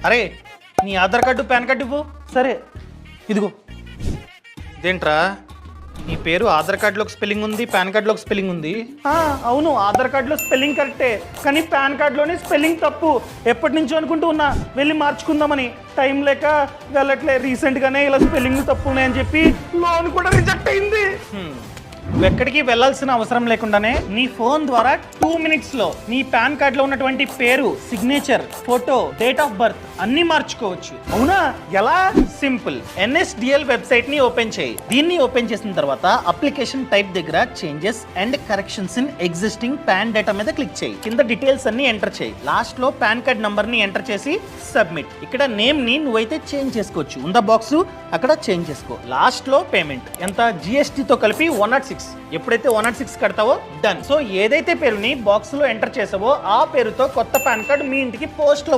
అరే నీ Aadhaar card pan card ఇవ్వు. సరే ఇదిగో. ఇదేంట్రా నీ పేరు ఆధార్ కార్డులో ఒక స్పెల్లింగ్ ఉంది, పాన్ కార్డులో ఒక స్పెల్లింగ్ ఉంది. అవును, ఆధార్ కార్డులో స్పెల్లింగ్ కరెక్టే, కానీ పాన్ కార్డులోనే స్పెల్లింగ్ తప్పు. ఎప్పటి నుంచో అనుకుంటూ ఉన్నా వెళ్ళి మార్చుకుందామని, టైం లేక వెళ్ళట్లే. రీసెంట్గానే ఇలా స్పెల్లింగ్ తప్పు ఉన్నాయని చెప్పి లోన్ కూడా రిజెక్ట్ అయింది. నువ్వు ఎక్కడికి వెళ్ళాల్సిన అవసరం లేకుండానే నీ ఫోన్ ద్వారా 2 minutes లో నీ పాన్ కార్డులో ఉన్నటువంటి పేరు, signature, photo, date of birth అన్ని మార్చుకోవచ్చు. అవునా? ఎలా? సింపుల్. NSDL వెబ్సైట్ ని ఓపెన్ చేయి. దీన్ని ఓపెన్ చేసిన తర్వాత అప్లికేషన్ టైప్ దగ్గర changes and corrections in existing pan data మీద క్లిక్ చేయి. కింద డీటెయిల్స్ అన్ని ఎంటర్ చేయి. లాస్ట్ లో పాన్ కార్డ్ నంబర్ ని ఎంటర్ చేసి సబ్మిట్. ఇక్కడ నేమ్ ని నువ్వైతే చేంజ్ చేసుకోవచ్చు. ఉందా బాక్స్, అక్కడ చేంజ్ చేసుకో. లాస్ట్ లో పేమెంట్ ఎంత, GST తో కలిపి 106. ఎప్పుడైతే 106 కడతావో డన్. సో ఏదైతే పేరుని బాక్స్ లో ఎంటర్ చేసావో ఆ పేరుతో కొత్త పాన్ కార్డ్ మీ ఇంటికి పోస్ట్ లో